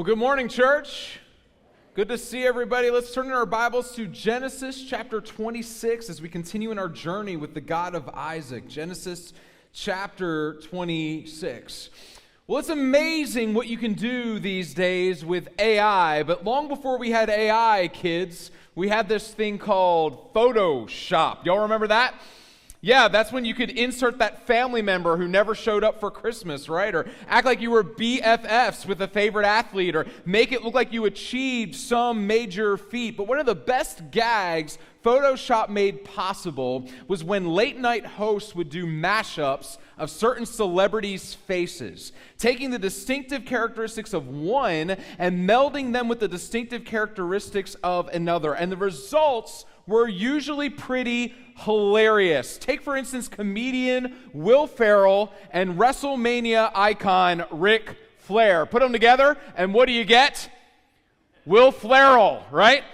Well, good morning, church. Good to see everybody. Let's turn in our Bibles to Genesis chapter 26 as we continue in our journey with the God of Isaac. Genesis chapter 26. Well, it's amazing what you can do these days with AI, but long before we had AI, kids, we had this thing called Photoshop. Y'all remember that? Yeah, that's when you could insert that family member who never showed up for Christmas, right? Or act like you were BFFs with a favorite athlete, or make it look like you achieved some major feat. But one of the best gags Photoshop made possible was when late night hosts would do mashups of certain celebrities' faces, taking the distinctive characteristics of one and melding them with the distinctive characteristics of another. And the results were usually pretty hilarious. Take, for instance, comedian Will Ferrell and WrestleMania icon Ric Flair. Put them together, and what do you get? Will Flairrell, right?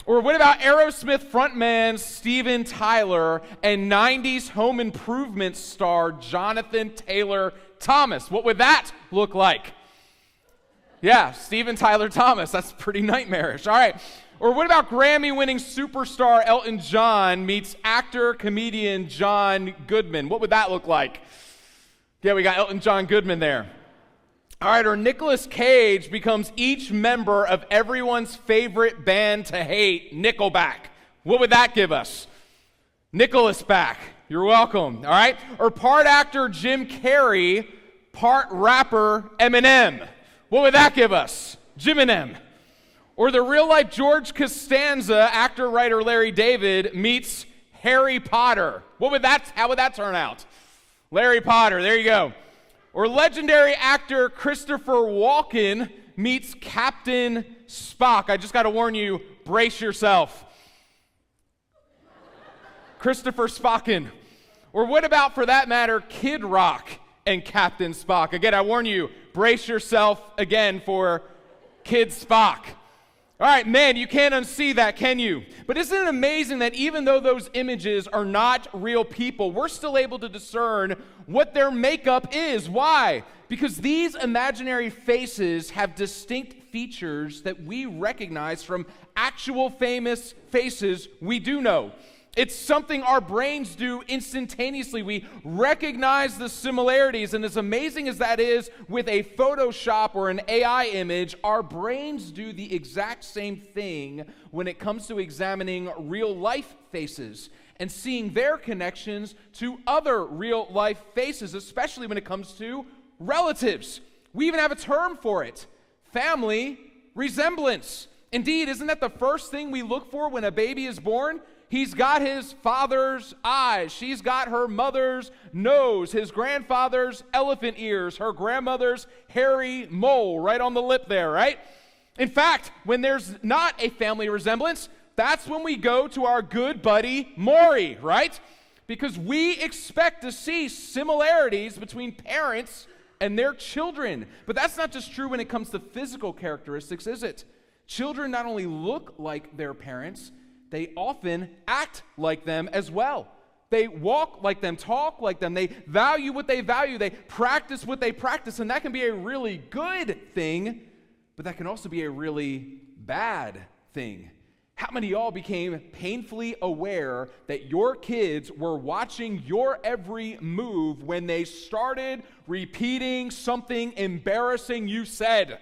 Or what about Aerosmith frontman Steven Tyler and 90s home improvement star Jonathan Taylor Thomas? What would that look like? Yeah, Steven Tyler Thomas. That's pretty nightmarish. All right. Or what about Grammy-winning superstar Elton John meets actor, comedian John Goodman? What would that look like? Yeah, we got Elton John Goodman there. All right, or Nicolas Cage becomes each member of everyone's favorite band to hate, Nickelback. What would that give us? Nicholas back. You're welcome. All right? Or part actor Jim Carrey, part rapper Eminem. What would that give us? Jim-M. Or the real-life George Costanza, actor-writer Larry David, meets Harry Potter. How would that turn out? Larry Potter, there you go. Or legendary actor Christopher Walken meets Captain Spock. I just got to warn you, brace yourself. Christopher Spocken. Or what about, for that matter, Kid Rock and Captain Spock? Again, I warn you, brace yourself again for Kid Spock. All right, man, you can't unsee that, can you? But isn't it amazing that even though those images are not real people, we're still able to discern what their makeup is? Why? Because these imaginary faces have distinct features that we recognize from actual famous faces we do know. It's something our brains do instantaneously. We recognize the similarities, and as amazing as that is with a Photoshop or an AI image, our brains do the exact same thing when it comes to examining real-life faces and seeing their connections to other real-life faces, especially when it comes to relatives. We even have a term for it: family resemblance. Indeed, isn't that the first thing we look for when a baby is born? He's got his father's eyes. She's got her mother's nose, his grandfather's elephant ears, her grandmother's hairy mole right on the lip there, right? In fact, when there's not a family resemblance, that's when we go to our good buddy Maury, right? Because we expect to see similarities between parents and their children. But that's not just true when it comes to physical characteristics, is it? Children not only look like their parents, they often act like them as well. They walk like them, talk like them. They value what they value. They practice what they practice. And that can be a really good thing, but that can also be a really bad thing. How many of y'all became painfully aware that your kids were watching your every move when they started repeating something embarrassing you said?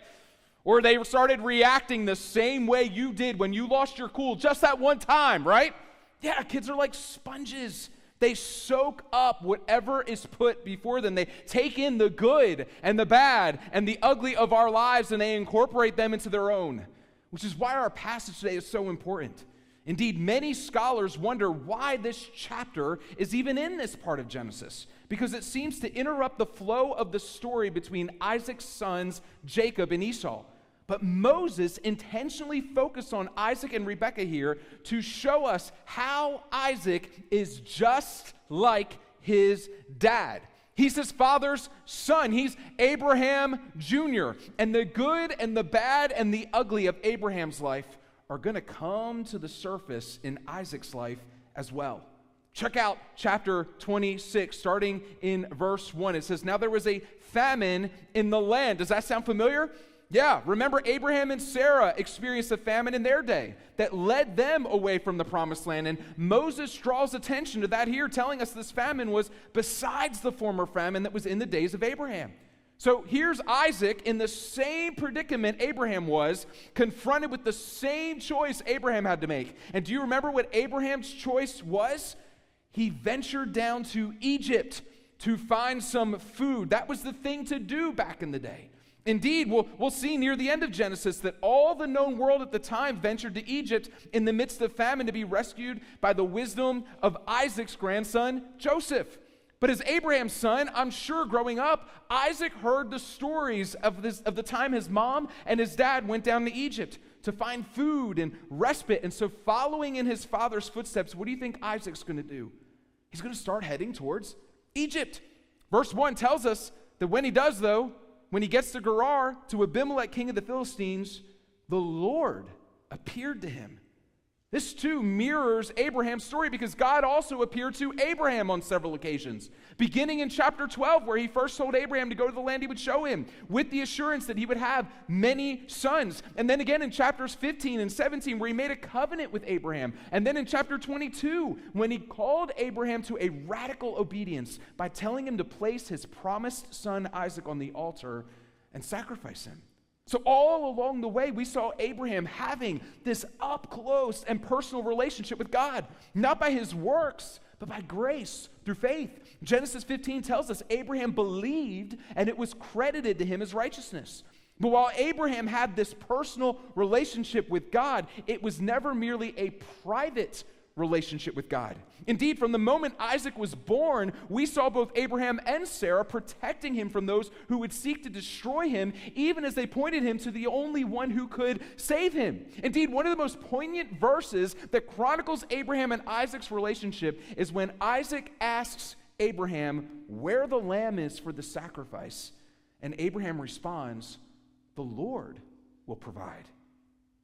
Or they started reacting the same way you did when you lost your cool just that one time, right? Yeah, kids are like sponges. They soak up whatever is put before them. They take in the good and the bad and the ugly of our lives, and they incorporate them into their own, which is why our passage today is so important. Indeed, many scholars wonder why this chapter is even in this part of Genesis, because it seems to interrupt the flow of the story between Isaac's sons, Jacob and Esau. But Moses intentionally focused on Isaac and Rebekah here to show us how Isaac is just like his dad. He's his father's son. He's Abraham Jr. And the good and the bad and the ugly of Abraham's life are going to come to the surface in Isaac's life as well. Check out chapter 26, starting in verse 1. It says, "Now there was a famine in the land." Does that sound familiar? Yeah, remember Abraham and Sarah experienced a famine in their day that led them away from the promised land. And Moses draws attention to that here, telling us this famine was besides the former famine that was in the days of Abraham. So here's Isaac in the same predicament Abraham was, confronted with the same choice Abraham had to make. And do you remember what Abraham's choice was? He ventured down to Egypt to find some food. That was the thing to do back in the day. Indeed, we'll see near the end of Genesis that all the known world at the time ventured to Egypt in the midst of famine to be rescued by the wisdom of Isaac's grandson, Joseph. But as Abraham's son, I'm sure growing up, Isaac heard the stories of the time his mom and his dad went down to Egypt to find food and respite. And so following in his father's footsteps, what do you think Isaac's going to do? He's going to start heading towards Egypt. Verse 1 tells us that when he does, though, when he gets to Gerar, to Abimelech, king of the Philistines, the Lord appeared to him. This too mirrors Abraham's story because God also appeared to Abraham on several occasions. Beginning in chapter 12, where he first told Abraham to go to the land he would show him, with the assurance that he would have many sons. And then again in chapters 15 and 17, where he made a covenant with Abraham. And then in chapter 22, when he called Abraham to a radical obedience by telling him to place his promised son Isaac on the altar and sacrifice him. So all along the way, we saw Abraham having this up-close and personal relationship with God, not by his works, but by grace through faith. Genesis 15 tells us Abraham believed, and it was credited to him as righteousness. But while Abraham had this personal relationship with God, it was never merely a private relationship with God. Indeed, from the moment Isaac was born, we saw both Abraham and Sarah protecting him from those who would seek to destroy him, even as they pointed him to the only one who could save him. Indeed, one of the most poignant verses that chronicles Abraham and Isaac's relationship is when Isaac asks Abraham where the lamb is for the sacrifice, and Abraham responds, "The Lord will provide."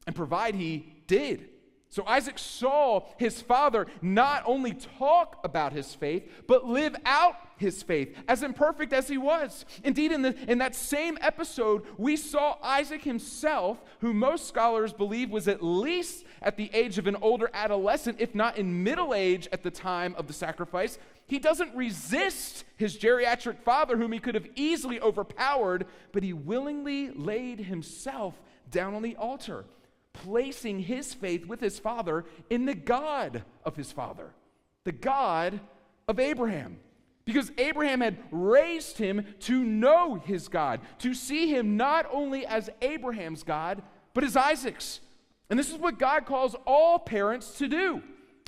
And provide he did. So Isaac saw his father not only talk about his faith, but live out his faith, as imperfect as he was. Indeed, in that same episode, we saw Isaac himself, who most scholars believe was at least at the age of an older adolescent, if not in middle age at the time of the sacrifice. He doesn't resist his geriatric father, whom he could have easily overpowered, but he willingly laid himself down on the altar, placing his faith with his father in the God of his father, the God of Abraham. Because Abraham had raised him to know his God, to see him not only as Abraham's God, but as Isaac's. And this is what God calls all parents to do.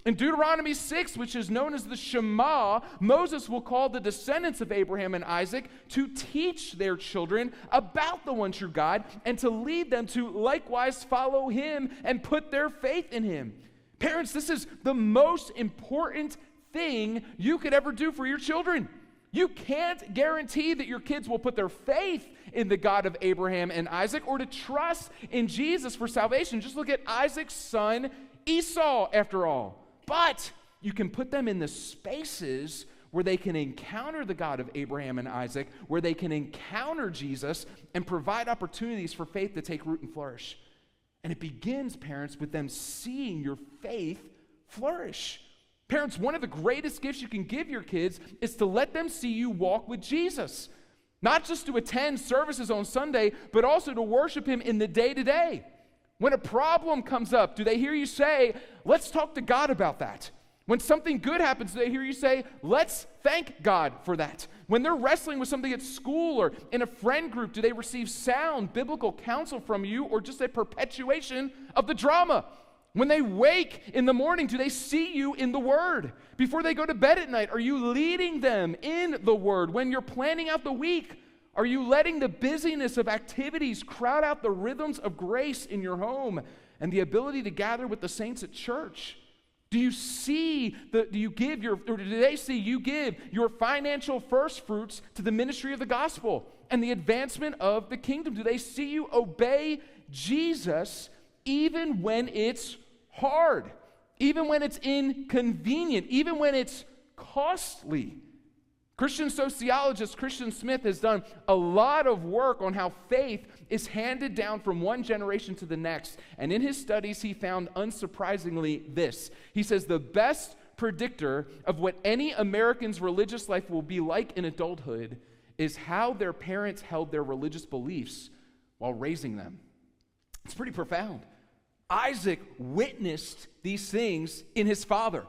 In Deuteronomy 6, which is known as the Shema, Moses will call the descendants of Abraham and Isaac to teach their children about the one true God and to lead them to likewise follow him and put their faith in him. Parents, this is the most important thing you could ever do for your children. You can't guarantee that your kids will put their faith in the God of Abraham and Isaac or to trust in Jesus for salvation. Just look at Isaac's son Esau, after all. But you can put them in the spaces where they can encounter the God of Abraham and Isaac, where they can encounter Jesus and provide opportunities for faith to take root and flourish. And it begins, parents, with them seeing your faith flourish. Parents, one of the greatest gifts you can give your kids is to let them see you walk with Jesus. Not just to attend services on Sunday, but also to worship him in the day-to-day. When a problem comes up, do they hear you say, "Let's talk to God about that"? When something good happens, do they hear you say, "Let's thank God for that"? When they're wrestling with something at school or in a friend group, do they receive sound biblical counsel from you or just a perpetuation of the drama? When they wake in the morning, do they see you in the Word? Before they go to bed at night, are you leading them in the Word? When you're planning out the week, are you letting the busyness of activities crowd out the rhythms of grace in your home and the ability to gather with the saints at church? Do they see you give your financial first fruits to the ministry of the gospel and the advancement of the kingdom? Do they see you obey Jesus even when it's hard, even when it's inconvenient, even when it's costly? Christian sociologist Christian Smith has done a lot of work on how faith is handed down from one generation to the next. And in his studies, he found, unsurprisingly, this. He says the best predictor of what any American's religious life will be like in adulthood is how their parents held their religious beliefs while raising them. It's pretty profound. Isaac witnessed these things in his father.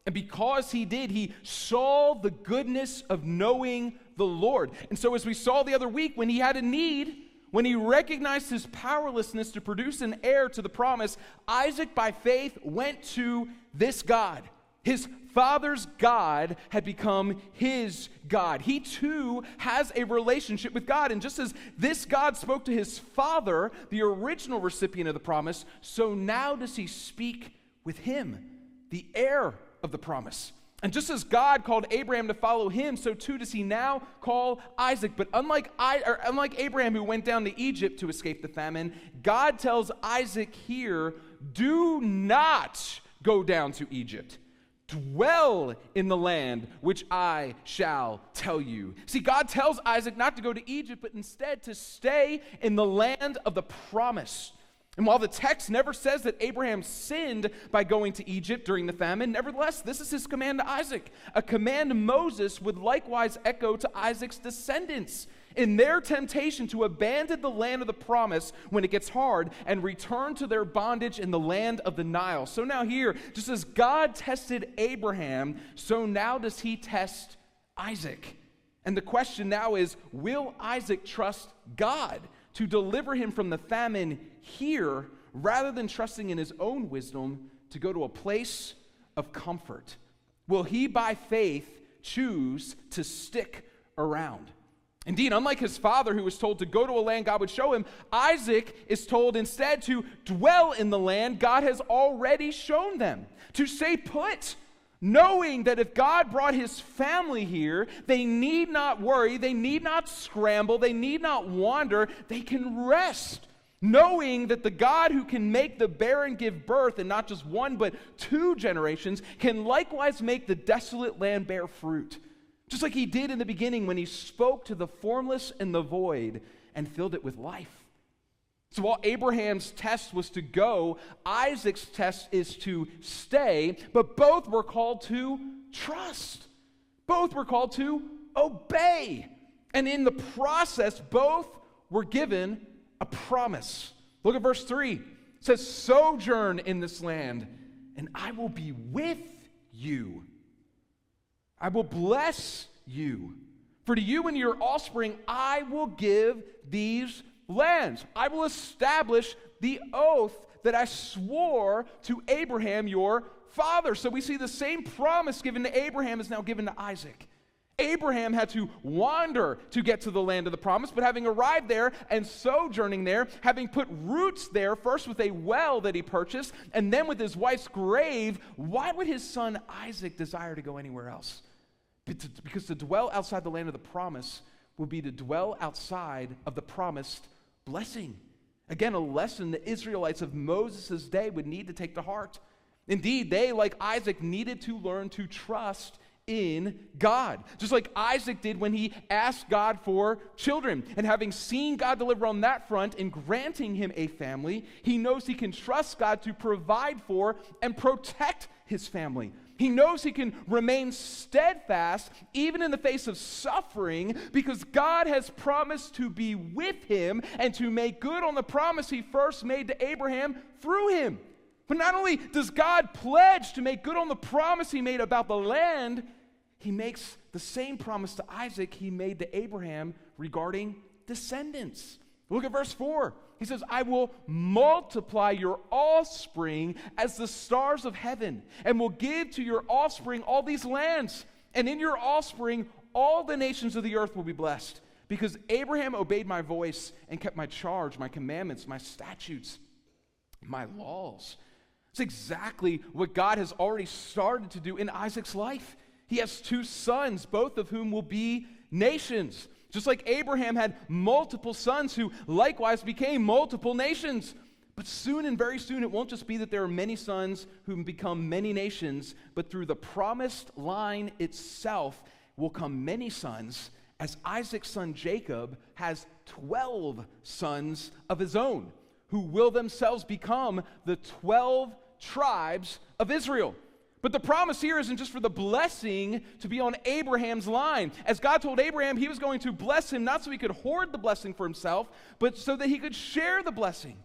And because he did, he saw the goodness of knowing the Lord. And so as we saw the other week, when he had a need, when he recognized his powerlessness to produce an heir to the promise, Isaac, by faith, went to this God. His father's God had become his God. He too has a relationship with God. And just as this God spoke to his father, the original recipient of the promise, so now does he speak with him, the heir of the promise. And just as God called Abraham to follow him, so too does he now call Isaac. But unlike Abraham, who went down to Egypt to escape the famine, God tells Isaac here, do not go down to Egypt. Dwell in the land which I shall tell you. See, God tells Isaac not to go to Egypt, but instead to stay in the land of the promise. And while the text never says that Abraham sinned by going to Egypt during the famine, nevertheless, this is his command to Isaac, a command Moses would likewise echo to Isaac's descendants in their temptation to abandon the land of the promise when it gets hard and return to their bondage in the land of the Nile. So now here, just as God tested Abraham, so now does he test Isaac. And the question now is, will Isaac trust God to deliver him from the famine here, rather than trusting in his own wisdom to go to a place of comfort? Will he, by faith, choose to stick around? Indeed, unlike his father, who was told to go to a land God would show him, Isaac is told instead to dwell in the land God has already shown them, to stay put, knowing that if God brought his family here, they need not worry, they need not scramble, they need not wander, they can rest, knowing that the God who can make the barren give birth, and not just one but 2 generations, can likewise make the desolate land bear fruit, just like he did in the beginning when he spoke to the formless and the void and filled it with life. So while Abraham's test was to go, Isaac's test is to stay, but both were called to trust. Both were called to obey. And in the process, both were given a promise. Look at verse 3. It says, sojourn in this land, and I will be with you. I will bless you. For to you and your offspring I will give these lands. I will establish the oath that I swore to Abraham your father. So we see the same promise given to Abraham is now given to Isaac. Abraham had to wander to get to the land of the promise, but having arrived there and sojourning there, having put roots there, first with a well that he purchased, and then with his wife's grave, why would his son Isaac desire to go anywhere else? Because to dwell outside the land of the promise would be to dwell outside of the promised blessing. Again, a lesson the Israelites of Moses' day would need to take to heart. Indeed, they, like Isaac, needed to learn to trust in God, just like Isaac did when he asked God for children. And having seen God deliver on that front in granting him a family, he knows he can trust God to provide for and protect his family. He knows he can remain steadfast even in the face of suffering because God has promised to be with him and to make good on the promise he first made to Abraham through him. But not only does God pledge to make good on the promise he made about the land, he makes the same promise to Isaac he made to Abraham regarding descendants. Look at verse 4. He says, I will multiply your offspring as the stars of heaven, and will give to your offspring all these lands. And in your offspring, all the nations of the earth will be blessed, because Abraham obeyed my voice and kept my charge, my commandments, my statutes, my laws. It's exactly what God has already started to do in Isaac's life. He has 2 sons, both of whom will be nations. Just like Abraham had multiple sons who likewise became multiple nations. But soon and very soon, it won't just be that there are many sons who become many nations, but through the promised line itself, will come many sons, as Isaac's son Jacob has 12 sons of his own, who will themselves become the 12 tribes of Israel. But the promise here isn't just for the blessing to be on Abraham's line. As God told Abraham, he was going to bless him, not so he could hoard the blessing for himself, but so that he could share the blessing.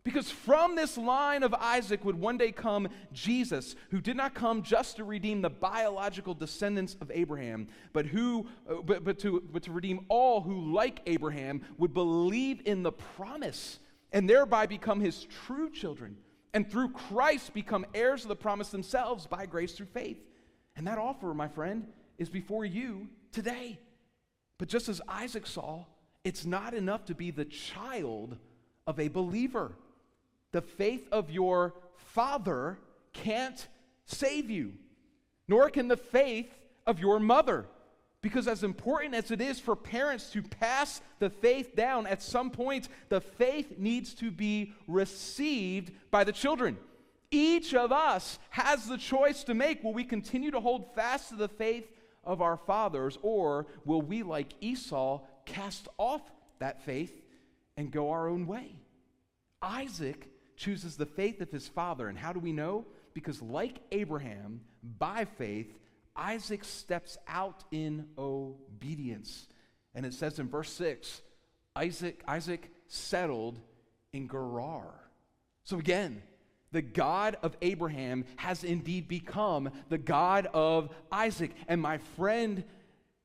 Because from this line of Isaac would one day come Jesus, who did not come just to redeem the biological descendants of Abraham, but to redeem all who, like Abraham, would believe in the promise and thereby become his true children, and through Christ become heirs of the promise themselves by grace through faith. And that offer, my friend, is before you today. But just as Isaac saw, it's not enough to be the child of a believer. The faith of your father can't save you, nor can the faith of your mother. Because as important as it is for parents to pass the faith down, at some point, the faith needs to be received by the children. Each of us has the choice to make. Will we continue to hold fast to the faith of our fathers, or will we, like Esau, cast off that faith and go our own way? Isaac chooses the faith of his father. And how do we know? Because like Abraham, by faith, Isaac steps out in obedience. And it says in verse 6, Isaac settled in Gerar. So again, the God of Abraham has indeed become the God of Isaac. And my friend,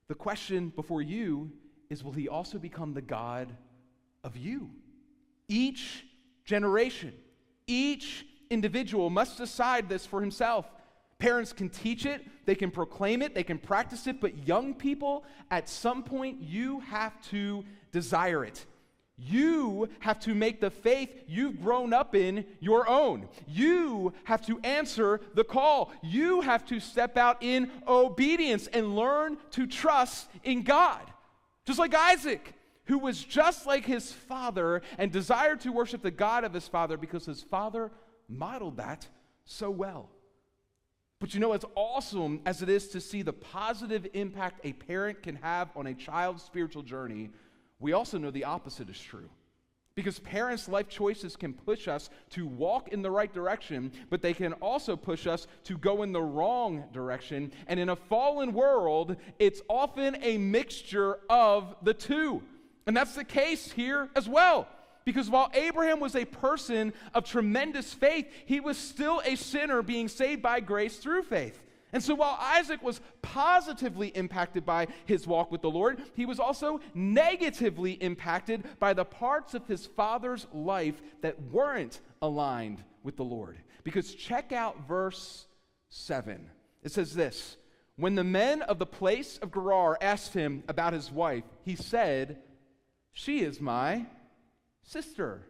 the question before you is, will he also become the God of you? Each generation, each individual must decide this for himself. Parents can teach it, they can proclaim it, they can practice it, but young people, at some point, you have to desire it. You have to make the faith you've grown up in your own. You have to answer the call. You have to step out in obedience and learn to trust in God. Just like Isaac, who was just like his father and desired to worship the God of his father because his father modeled that so well. But you know, as awesome as it is to see the positive impact a parent can have on a child's spiritual journey, we also know the opposite is true. Because parents' life choices can push us to walk in the right direction, but they can also push us to go in the wrong direction. And in a fallen world, it's often a mixture of the two. And that's the case here as well. Because while Abraham was a person of tremendous faith, he was still a sinner being saved by grace through faith. And so while Isaac was positively impacted by his walk with the Lord, he was also negatively impacted by the parts of his father's life that weren't aligned with the Lord. Because check out verse 7. It says this: when the men of the place of Gerar asked him about his wife, he said, "She is my sister."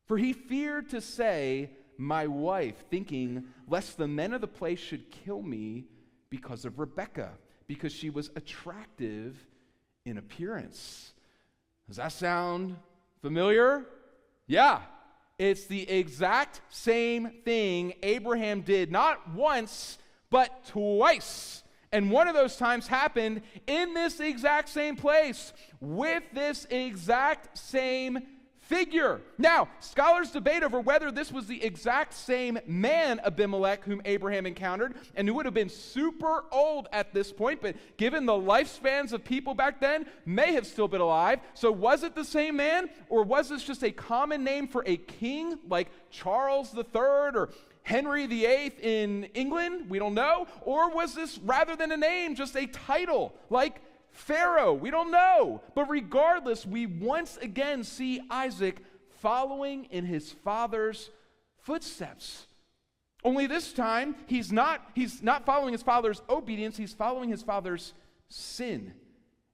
For he feared to say, "my wife," thinking lest the men of the place should kill me because of Rebekah, because she was attractive in appearance. Does that sound familiar? Yeah. It's the exact same thing Abraham did, not once, but twice. And one of those times happened in this exact same place, with this exact same figure. Now, scholars debate over whether this was the exact same man, Abimelech, whom Abraham encountered, and who would have been super old at this point, but given the lifespans of people back then, may have still been alive. So was it the same man, or was this just a common name for a king like Charles III or Henry VIII in England? We don't know. Or was this, rather than a name, just a title like Pharaoh? We don't know. But regardless, we once again see Isaac following in his father's footsteps. Only this time, he's not following his father's obedience, he's following his father's sin.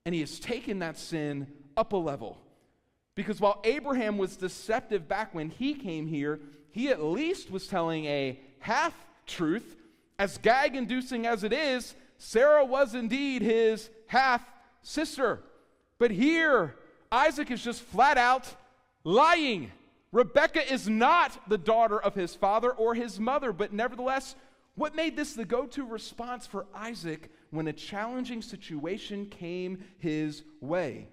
And he has taken that sin up a level. Because while Abraham was deceptive back when he came here, he at least was telling a half-truth. As gag-inducing as it is, Sarah was indeed his half-sister. But here, Isaac is just flat out lying. Rebekah is not the daughter of his father or his mother, but nevertheless, what made this the go-to response for Isaac when a challenging situation came his way?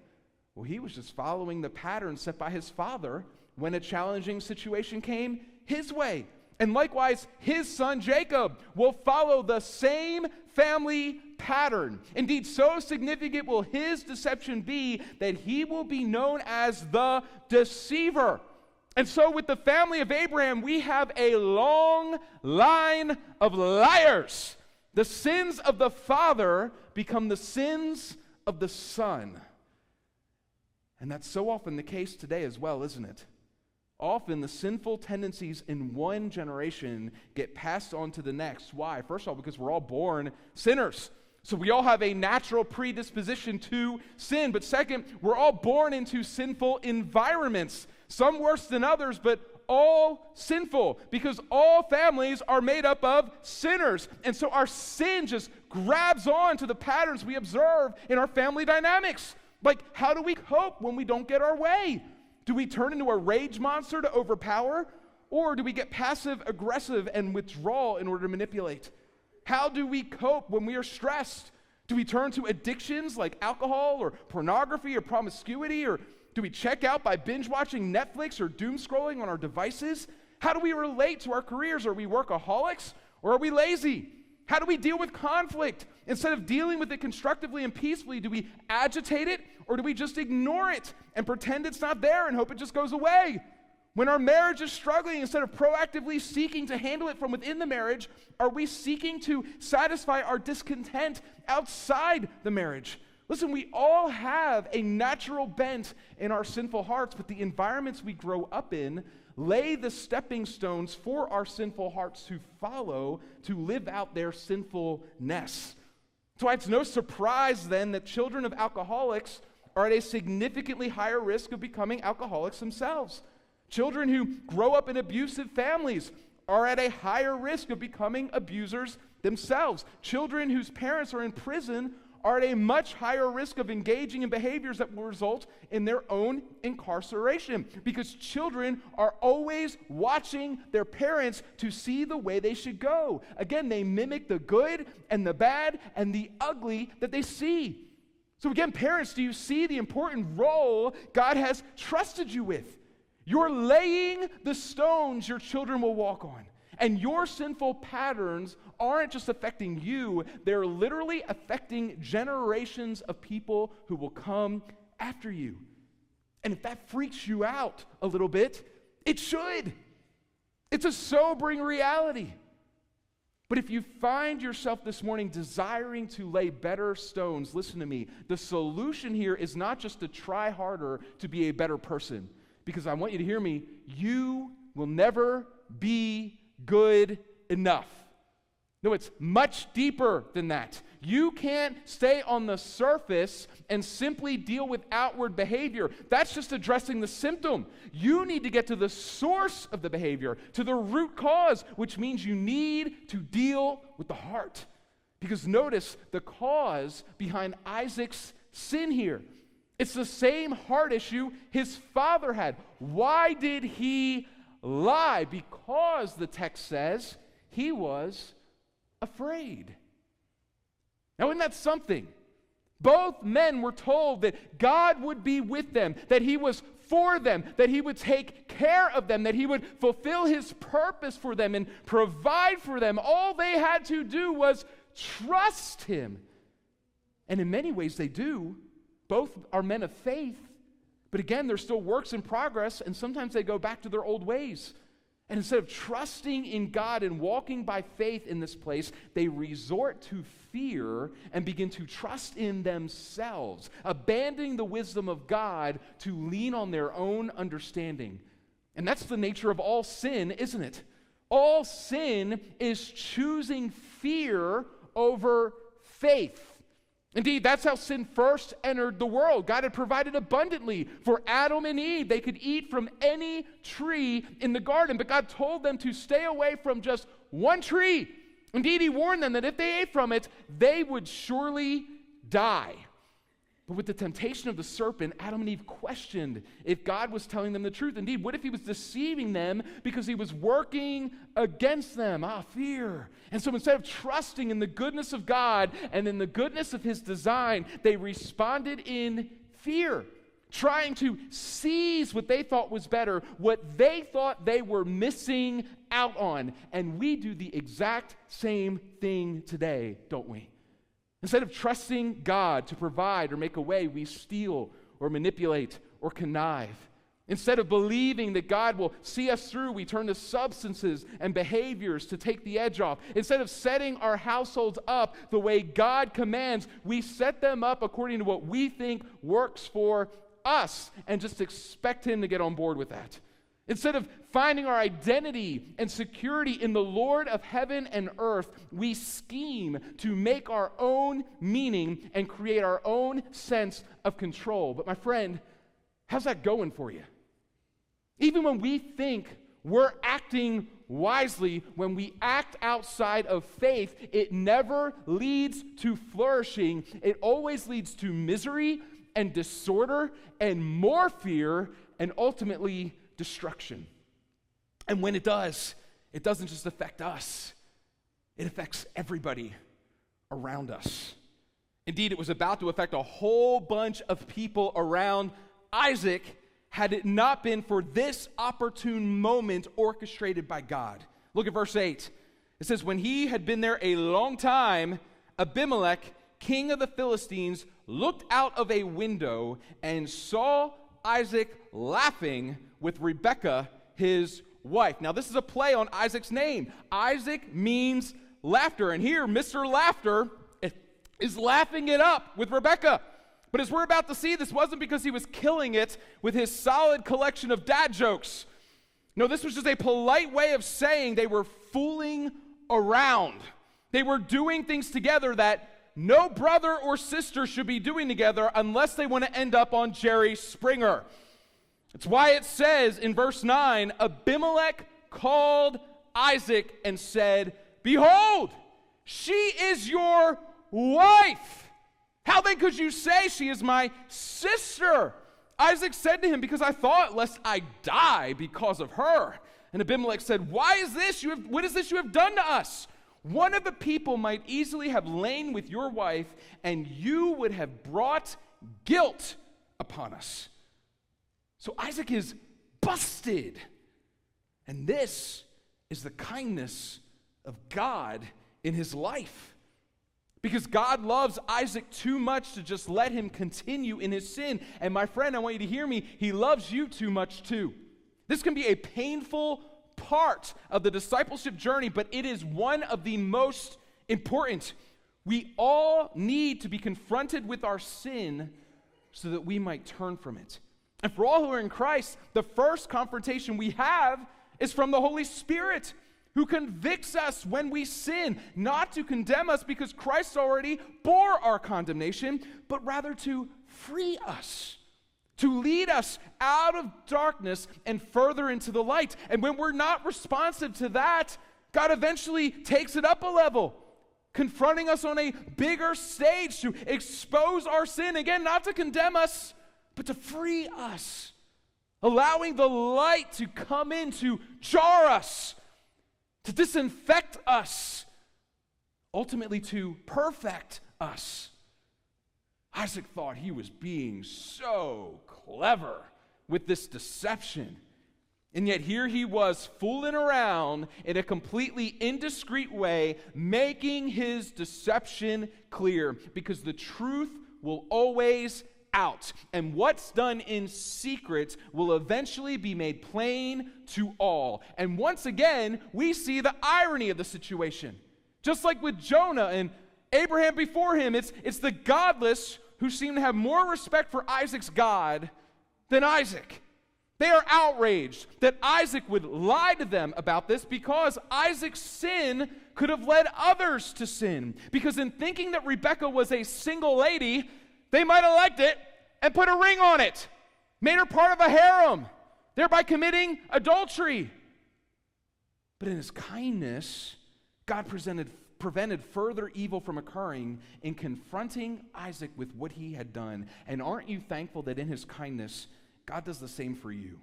Well, he was just following the pattern set by his father when a challenging situation came his way. And likewise, his son Jacob will follow the same family pattern. Indeed, so significant will his deception be that he will be known as the deceiver. And so with the family of Abraham, we have a long line of liars. The sins of the father become the sins of the son. And that's so often the case today as well, isn't it? Often the sinful tendencies in one generation get passed on to the next. Why? First of all, because we're all born sinners. So we all have a natural predisposition to sin. But second, we're all born into sinful environments. Some worse than others, but all sinful, because all families are made up of sinners. And so our sin just grabs on to the patterns we observe in our family dynamics. Like, how do we cope when we don't get our way? Do we turn into a rage monster to overpower? Or do we get passive aggressive and withdraw in order to manipulate? How do we cope when we are stressed? Do we turn to addictions like alcohol or pornography or promiscuity? Or do we check out by binge watching Netflix or doom scrolling on our devices? How do we relate to our careers? Are we workaholics or are we lazy? How do we deal with conflict? Instead of dealing with it constructively and peacefully, do we agitate it or do we just ignore it and pretend it's not there and hope it just goes away? When our marriage is struggling, instead of proactively seeking to handle it from within the marriage, are we seeking to satisfy our discontent outside the marriage? Listen, we all have a natural bent in our sinful hearts, but the environments we grow up in lay the stepping stones for our sinful hearts to follow, to live out their sinfulness. That's why it's no surprise then that children of alcoholics are at a significantly higher risk of becoming alcoholics themselves. Children who grow up in abusive families are at a higher risk of becoming abusers themselves. Children whose parents are in prison are at a much higher risk of engaging in behaviors that will result in their own incarceration, because children are always watching their parents to see the way they should go. Again, they mimic the good and the bad and the ugly that they see. So again, parents, do you see the important role God has trusted you with? You're laying the stones your children will walk on. And your sinful patterns aren't just affecting you, they're literally affecting generations of people who will come after you. And if that freaks you out a little bit, it should. It's a sobering reality. But if you find yourself this morning desiring to lay better stones, listen to me. The solution here is not just to try harder to be a better person. Because I want you to hear me, you will never be good enough. No, it's much deeper than that. You can't stay on the surface and simply deal with outward behavior. That's just addressing the symptom. You need to get to the source of the behavior, to the root cause, which means you need to deal with the heart. Because notice the cause behind Isaac's sin here. It's the same heart issue his father had. Why did he lie? Because the text says he was afraid. Now, isn't that something? Both men were told that God would be with them, that he was for them, that he would take care of them, that he would fulfill his purpose for them and provide for them. All they had to do was trust him. And in many ways they do. Both are men of faith, but again, they're still works in progress, and sometimes they go back to their old ways. And instead of trusting in God and walking by faith in this place, they resort to fear and begin to trust in themselves, abandoning the wisdom of God to lean on their own understanding. And that's the nature of all sin, isn't it? All sin is choosing fear over faith. Indeed, that's how sin first entered the world. God had provided abundantly for Adam and Eve. They could eat from any tree in the garden, but God told them to stay away from just one tree. Indeed, he warned them that if they ate from it, they would surely die. But with the temptation of the serpent, Adam and Eve questioned if God was telling them the truth. Indeed, what if he was deceiving them because he was working against them? Fear. And so instead of trusting in the goodness of God and in the goodness of his design, they responded in fear, trying to seize what they thought was better, what they thought they were missing out on. And we do the exact same thing today, don't we? Instead of trusting God to provide or make a way, we steal or manipulate or connive. Instead of believing that God will see us through, we turn to substances and behaviors to take the edge off. Instead of setting our households up the way God commands, we set them up according to what we think works for us and just expect him to get on board with that. Instead of finding our identity and security in the Lord of heaven and earth, we scheme to make our own meaning and create our own sense of control. But my friend, how's that going for you? Even when we think we're acting wisely, when we act outside of faith, it never leads to flourishing. It always leads to misery and disorder and more fear and ultimately destruction. And when it does, it doesn't just affect us, it affects everybody around us. Indeed, it was about to affect a whole bunch of people around Isaac had it not been for this opportune moment orchestrated by God. Look at verse 8. It says, when he had been there a long time, Abimelech, king of the Philistines, looked out of a window and saw Isaac laughing with Rebekah, his wife. Now, this is a play on Isaac's name. Isaac means laughter, and here, Mr. Laughter is laughing it up with Rebekah. But as we're about to see, this wasn't because he was killing it with his solid collection of dad jokes. No, this was just a polite way of saying they were fooling around. They were doing things together that no brother or sister should be doing together unless they want to end up on Jerry Springer. It's why it says in verse 9, Abimelech called Isaac and said, behold, she is your wife. How then could you say she is my sister? Isaac said to him, because I thought lest I die because of her. And Abimelech said, what is this you have done to us? One of the people might easily have lain with your wife, and you would have brought guilt upon us. So Isaac is busted. And this is the kindness of God in his life. Because God loves Isaac too much to just let him continue in his sin. And my friend, I want you to hear me, he loves you too much too. This can be a painful part of the discipleship journey, but it is one of the most important. We all need to be confronted with our sin so that we might turn from it. And for all who are in Christ, the first confrontation we have is from the Holy Spirit, who convicts us when we sin, not to condemn us because Christ already bore our condemnation, but rather to free us, to lead us out of darkness and further into the light. And when we're not responsive to that, God eventually takes it up a level, confronting us on a bigger stage to expose our sin, again, not to condemn us, but to free us, allowing the light to come in to jar us, to disinfect us, ultimately to perfect us. Isaac thought he was being so clever with this deception. And yet here he was fooling around in a completely indiscreet way, making his deception clear, because the truth will always out. And what's done in secret will eventually be made plain to all. And once again, we see the irony of the situation. Just like with Jonah and Abraham before him, it's the godless who seem to have more respect for Isaac's God than Isaac. They are outraged that Isaac would lie to them about this because Isaac's sin could have led others to sin. Because in thinking that Rebekah was a single lady, they might have liked it and put a ring on it, made her part of a harem, thereby committing adultery. But in his kindness, God presented prevented further evil from occurring in confronting Isaac with what he had done. And aren't you thankful that in his kindness, God does the same for you?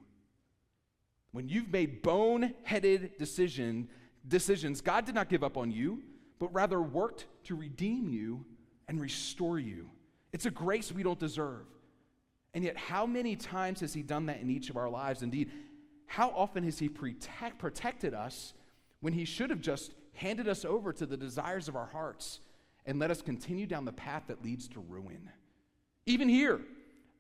When you've made boneheaded decisions, God did not give up on you, but rather worked to redeem you and restore you. It's a grace we don't deserve. And yet, how many times has he done that in each of our lives? Indeed, how often has he protected us when he should have just handed us over to the desires of our hearts and let us continue down the path that leads to ruin? Even here,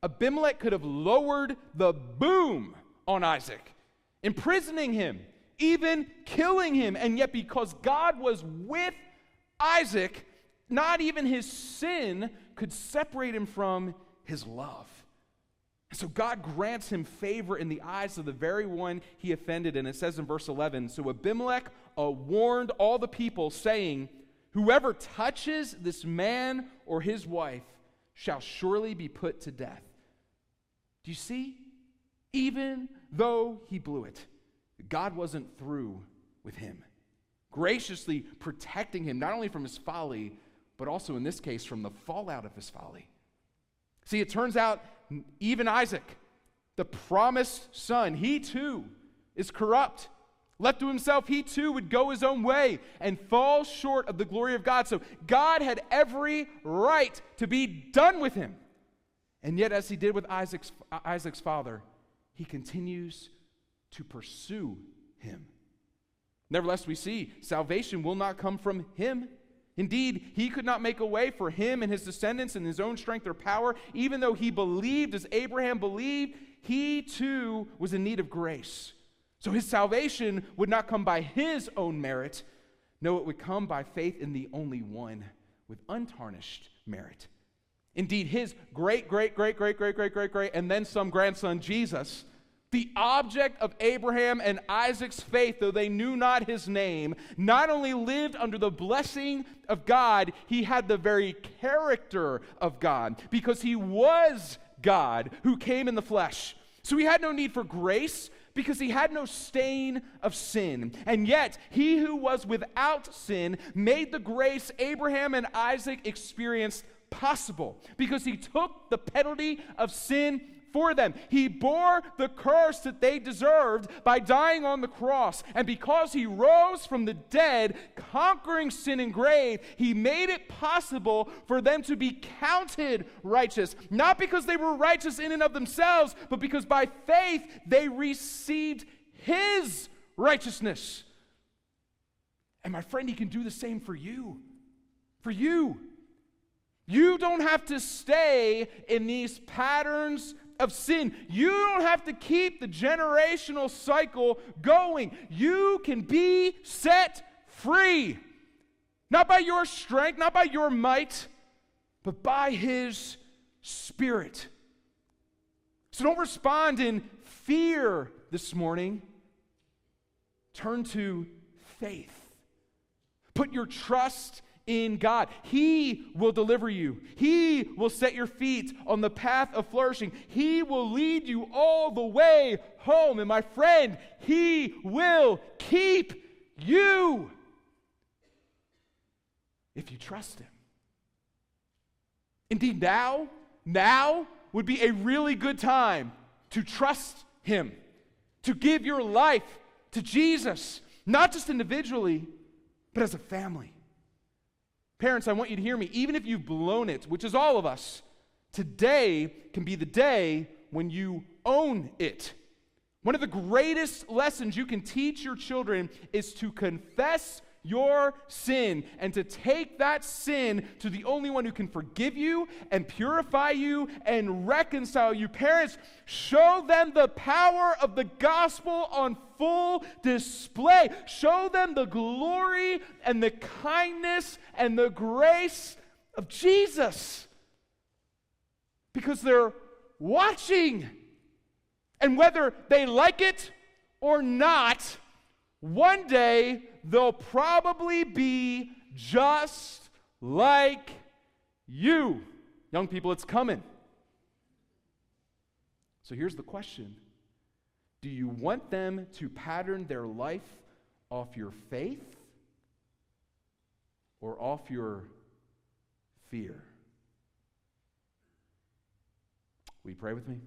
Abimelech could have lowered the boom on Isaac, imprisoning him, even killing him. And yet, because God was with Isaac, not even his sin could separate him from his love. And so God grants him favor in the eyes of the very one he offended. And it says in verse 11, so Abimelech warned all the people, saying, whoever touches this man or his wife shall surely be put to death. Do you see? Even though he blew it, God wasn't through with him, graciously protecting him not only from his folly, but also in this case from the fallout of his folly. See, it turns out even Isaac, the promised son, he too is corrupt. Left to himself, he too would go his own way and fall short of the glory of God. So God had every right to be done with him. And yet, as he did with Isaac's father, he continues to pursue him. Nevertheless, we see salvation will not come from him. Indeed, he could not make a way for him and his descendants in his own strength or power. Even though he believed as Abraham believed, he too was in need of grace. So his salvation would not come by his own merit. No, it would come by faith in the only one with untarnished merit. Indeed, his great, and then some grandson, Jesus, the object of Abraham and Isaac's faith, though they knew not his name, not only lived under the blessing of God, he had the very character of God, because he was God who came in the flesh. So he had no need for grace, because he had no stain of sin. And yet, he who was without sin made the grace Abraham and Isaac experienced possible, because he took the penalty of sin for them. He bore the curse that they deserved by dying on the cross. And because he rose from the dead, conquering sin and grave, he made it possible for them to be counted righteous. Not because they were righteous in and of themselves, but because by faith they received his righteousness. And my friend, he can do the same for you. For you. You don't have to stay in these patterns of sin. You don't have to keep the generational cycle going. You can be set free. Not by your strength, not by your might, but by his Spirit. So don't respond in fear this morning. Turn to faith. Put your trust in God. He will deliver you. He will set your feet on the path of flourishing. He will lead you all the way home. And my friend, he will keep you if you trust him. Indeed, now would be a really good time to trust him, to give your life to Jesus, not just individually, but as a family. Parents, I want you to hear me. Even if you've blown it, which is all of us, today can be the day when you own it. One of the greatest lessons you can teach your children is to confess your sin and to take that sin to the only one who can forgive you and purify you and reconcile you. Parents, show them the power of the gospel on full display. Show them the glory and the kindness and the grace of Jesus, because they're watching. And whether they like it or not, one day they'll probably be just like you. Young people, it's coming. So here's the question. Do you want them to pattern their life off your faith? or off your fear. Will you pray with me?